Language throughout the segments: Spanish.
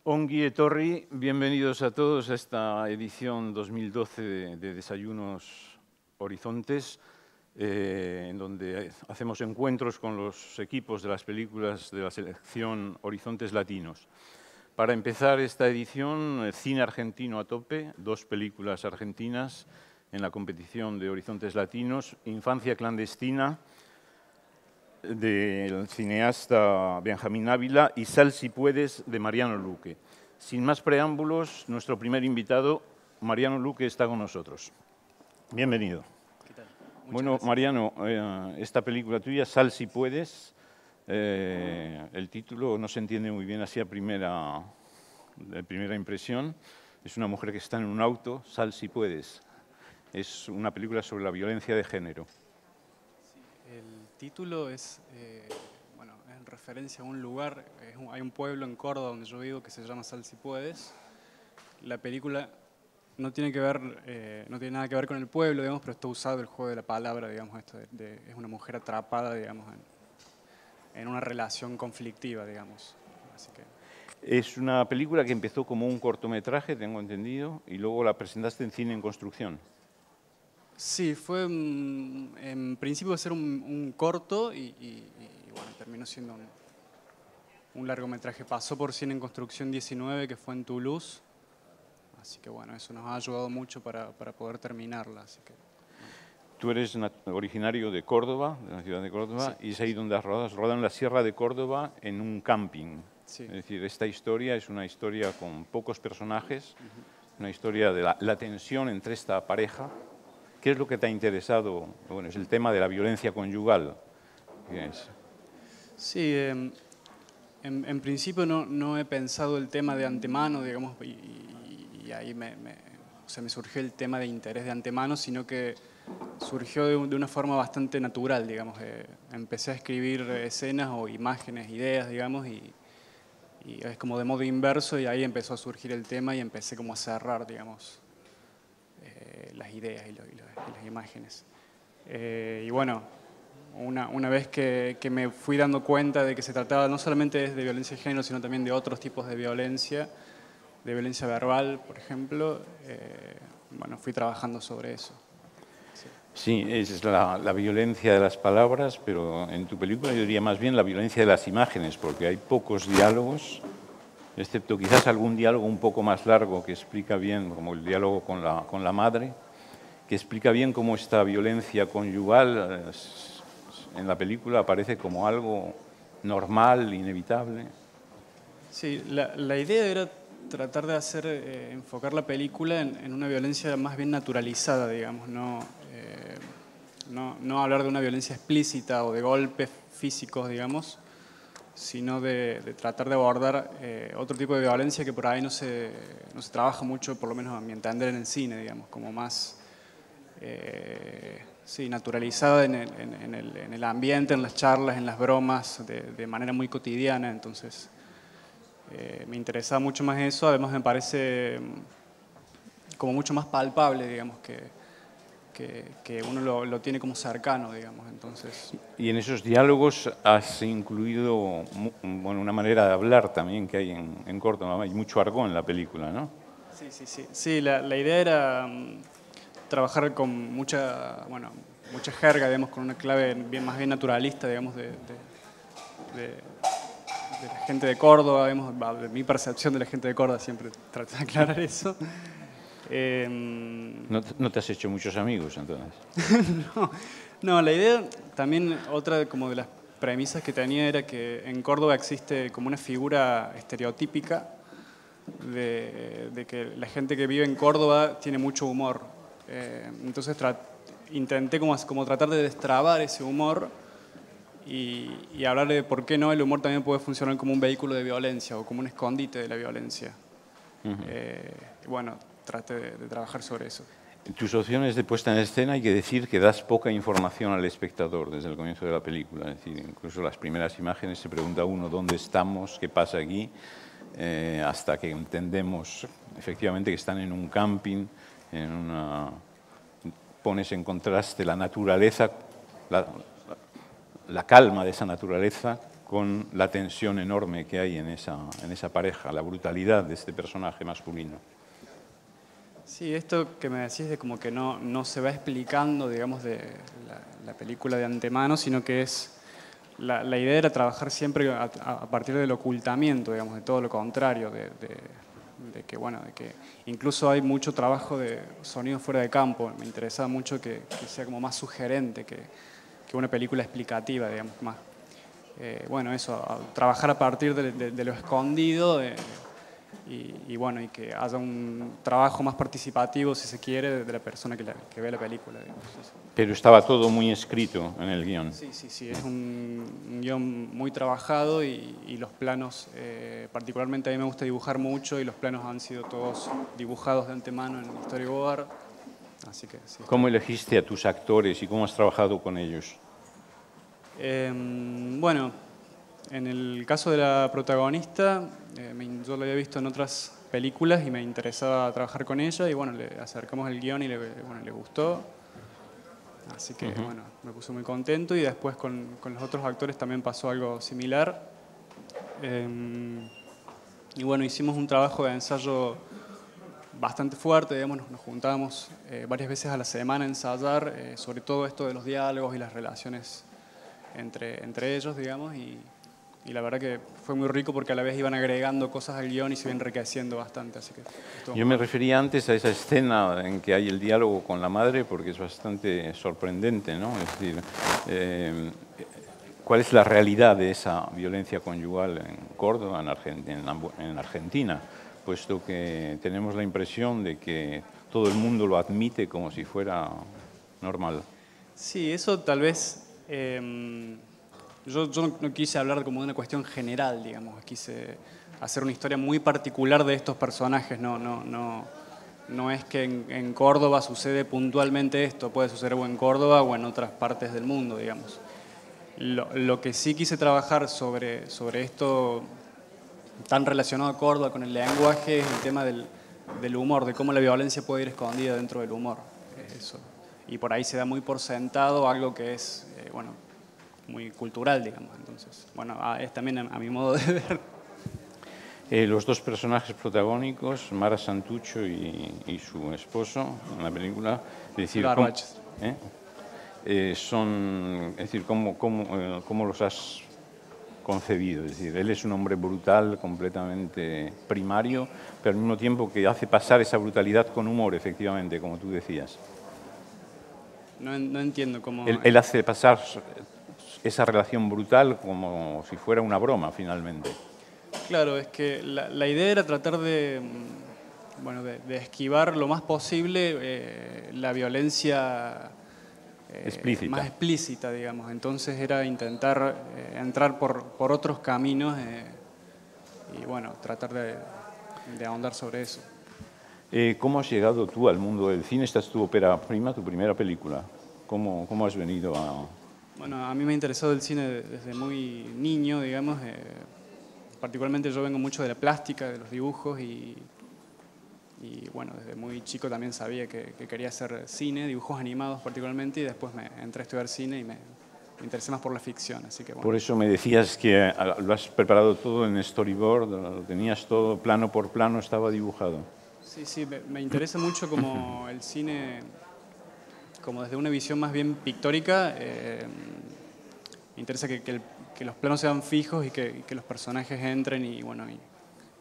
Ongi etorri, bienvenidos a todos a esta edición 2012 de Desayunos Horizontes, en donde hacemos encuentros con los equipos de las películas de la selección Horizontes Latinos. Para empezar esta edición, cine argentino a tope, 2 películas argentinas en la competición de Horizontes Latinos, Infancia clandestina, del cineasta Benjamín Ávila, y Sal si puedes, de Mariano Luque. Sin más preámbulos, nuestro primer invitado, Mariano Luque, está con nosotros. Bienvenido. ¿Qué tal? Bueno, gracias. Mariano, esta película tuya, Sal si puedes, el título no se entiende muy bien así de primera impresión. Es una mujer que está en un auto, sal si puedes. Es una película sobre la violencia de género. El título es, bueno, es en referencia a un lugar, hay un pueblo en Córdoba donde yo vivo que se llama Sal si puedes. La película no tiene nada que ver con el pueblo, digamos, pero está usado el juego de la palabra, digamos, esto es una mujer atrapada, digamos, en una relación conflictiva, digamos. Así que... Es una película que empezó como un cortometraje, tengo entendido, y luego la presentaste en Cine en Construcción. Sí, fue en principio va a ser un corto y bueno, terminó siendo un largometraje. Pasó por Cine en Construcción 19, que fue en Toulouse. Así que bueno, eso nos ha ayudado mucho para poder terminarla. Así que, bueno. Tú eres originario de Córdoba, de la ciudad de Córdoba, Sí, y es ahí donde has rodado en la Sierra de Córdoba en un camping. Sí. Es decir, esta historia es una historia con pocos personajes, una historia de la tensión entre esta pareja. ¿Qué es lo que te ha interesado? Bueno, es el tema de la violencia conyugal. Sí, en principio no he pensado el tema de antemano, digamos, y ahí me surgió el tema de interés de antemano, sino que surgió de una forma bastante natural, digamos. Empecé a escribir escenas o imágenes, ideas, digamos, y es como de modo inverso, y ahí empezó a surgir el tema y empecé como a cerrar, digamos, las ideas y las imágenes. Y bueno, una vez que me fui dando cuenta de que se trataba no solamente de violencia de género, sino también de otros tipos de violencia verbal, por ejemplo, bueno, fui trabajando sobre eso. Sí, es la violencia de las palabras, pero en tu película yo diría más bien la violencia de las imágenes, porque hay pocos diálogos, excepto quizás algún diálogo un poco más largo que explica bien, como el diálogo con la madre, que explica bien cómo esta violencia conyugal en la película aparece como algo normal, inevitable. Sí, la idea era tratar de enfocar la película en una violencia más bien naturalizada, digamos, no hablar de una violencia explícita o de golpes físicos, digamos, sino de tratar de abordar otro tipo de violencia que por ahí no se trabaja mucho, por lo menos a mi entender, en el cine, digamos, como más sí, naturalizada en el ambiente, en las charlas, en las bromas, de manera muy cotidiana. Entonces me interesaba mucho más eso, además me parece como mucho más palpable, digamos, que uno lo tiene como cercano, digamos. Entonces... Y en esos diálogos has incluido bueno, una manera de hablar también que hay en Córdoba. Hay mucho argot en la película, ¿no? Sí. Sí, la idea era trabajar con mucha jerga, digamos, con una clave más bien naturalista, digamos, de la gente de Córdoba, digamos, de mi percepción de la gente de Córdoba, siempre trato de aclarar eso. ¿No te has hecho muchos amigos, entonces? No, la idea también, otra como de las premisas que tenía era que en Córdoba existe como una figura estereotípica de que la gente que vive en Córdoba tiene mucho humor. Entonces intenté como tratar de destrabar ese humor y hablar de por qué no el humor también puede funcionar como un vehículo de violencia o como un escondite de la violencia. Bueno, traté de trabajar sobre eso. En tus opciones de puesta en escena hay que decir que das poca información al espectador desde el comienzo de la película. Es decir, incluso las primeras imágenes se pregunta uno dónde estamos, qué pasa aquí, hasta que entendemos efectivamente que están en un camping, pones en contraste la naturaleza, la calma de esa naturaleza con la tensión enorme que hay en esa pareja, la brutalidad de este personaje masculino. Sí, esto que me decís de como que no se va explicando, digamos, de la película de antemano, sino que es... La idea era trabajar siempre a partir del ocultamiento, digamos, de todo lo contrario, de que incluso hay mucho trabajo de sonido fuera de campo. Me interesaba mucho que sea como más sugerente que una película explicativa, digamos, más. Bueno, eso, trabajar a partir de lo escondido y bueno, y que haya un trabajo más participativo, si se quiere, de la persona que ve la película, digamos. Pero estaba todo muy escrito en el guión. Sí, es un guión muy trabajado y los planos, particularmente a mí me gusta dibujar mucho y los planos han sido todos dibujados de antemano en el storyboard, así que sí. ¿Cómo elegiste a tus actores y cómo has trabajado con ellos? Bueno, en el caso de la protagonista, yo la había visto en otras películas y me interesaba trabajar con ella y bueno, le acercamos el guión y le gustó. Así que bueno, me puse muy contento y después con los otros actores también pasó algo similar. Y bueno, hicimos un trabajo de ensayo bastante fuerte, digamos, nos juntábamos varias veces a la semana a ensayar sobre todo esto de los diálogos y las relaciones entre ellos, digamos, y la verdad que fue muy rico porque a la vez iban agregando cosas al guión y se iba enriqueciendo bastante. Así que yo me refería antes a esa escena en que hay el diálogo con la madre porque es bastante sorprendente, ¿no? Es decir, ¿cuál es la realidad de esa violencia conyugal en Córdoba, en Argentina? Puesto que tenemos la impresión de que todo el mundo lo admite como si fuera normal. Sí, eso tal vez... Yo no quise hablar como de una cuestión general, digamos, quise hacer una historia muy particular de estos personajes, no es que en Córdoba sucede puntualmente esto, puede suceder o en Córdoba o en otras partes del mundo, digamos. Lo que sí quise trabajar sobre esto tan relacionado a Córdoba con el lenguaje es el tema del humor, de cómo la violencia puede ir escondida dentro del humor. Eso. Y por ahí se da muy por sentado algo que es, bueno, muy cultural, digamos. Entonces, bueno, es también a mi modo de ver. Los dos personajes protagónicos, Mara Santucho y su esposo en la película, es decir, es decir, ¿cómo los has concebido? Es decir, él es un hombre brutal, completamente primario, pero al mismo tiempo que hace pasar esa brutalidad con humor, efectivamente, como tú decías. No entiendo cómo... Él hace pasar esa relación brutal como si fuera una broma, finalmente. Claro, es que la idea era tratar de esquivar lo más posible la violencia más explícita, digamos. Entonces era intentar entrar por otros caminos y bueno, tratar de ahondar sobre eso. ¿Cómo has llegado tú al mundo del cine? Esta es tu ópera prima, tu primera película. ¿Cómo has venido a...? Bueno, a mí me ha interesado el cine desde muy niño, digamos. Particularmente yo vengo mucho de la plástica, de los dibujos y bueno, desde muy chico también sabía que quería hacer cine, dibujos animados particularmente, y después me entré a estudiar cine y me interesé más por la ficción. Así que, bueno. Por eso me decías que lo has preparado todo en storyboard, lo tenías todo plano por plano, estaba dibujado. Sí, me interesa mucho como el cine, como desde una visión más bien pictórica. Me interesa que los planos sean fijos y que los personajes entren y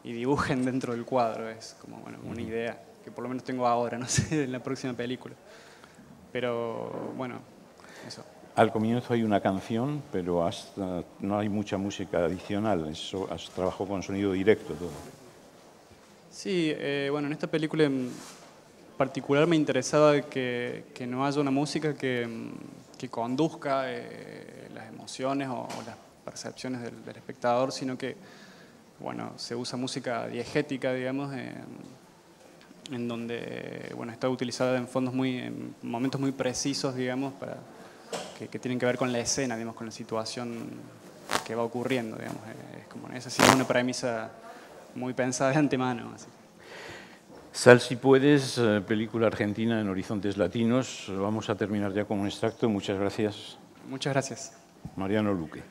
dibujen dentro del cuadro. Es como una idea que por lo menos tengo ahora, no sé, en la próxima película. Pero bueno, eso. Al comienzo hay una canción, pero no hay mucha música adicional. Has trabajado con sonido directo todo. Sí, bueno, en esta película en particular me interesaba que no haya una música que conduzca las emociones o las percepciones del espectador, sino que, bueno, se usa música diegética, digamos, en donde, bueno, está utilizada en en momentos muy precisos, digamos, que tienen que ver con la escena, digamos, con la situación que va ocurriendo, digamos. Esa sí es una premisa muy pensada de antemano. Así. Sal, si puedes, película argentina en Horizontes Latinos. Vamos a terminar ya con un extracto. Muchas gracias. Muchas gracias. Mariano Luque.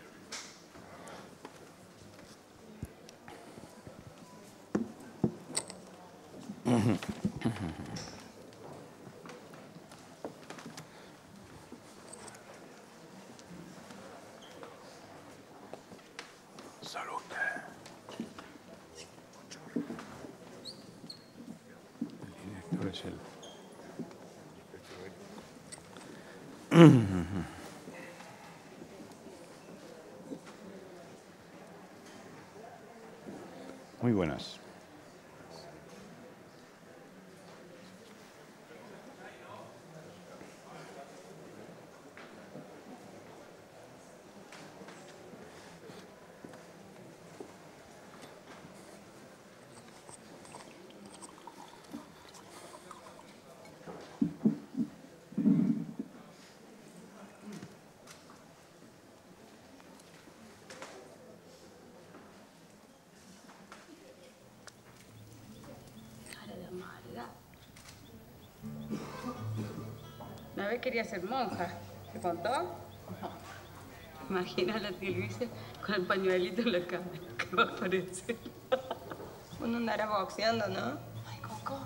Salud. El director es él. Muy buenas. Una vez quería ser monja. ¿Te contó? No. Imagina a la tía Luisa con el pañuelito en la cara. ¿Qué va a parecer? Uno andará boxeando, ¿no? Ay, Coco.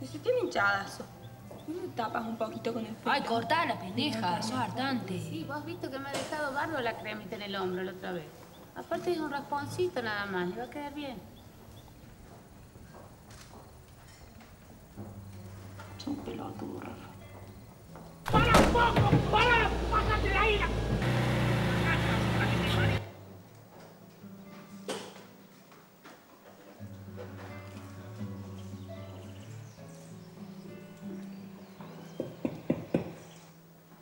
Y si tiene hinchadazo. ¿No me tapas un poquito con el pelo? Ay, cortá la pendeja, sos hartante. Sí, vos has visto que me ha dejado barro la cremita en el hombro la otra vez. Aparte es un rasponcito nada más, le va a quedar bien. Es un pelotudo, Rafa. ¡Para un poco! ¡Para!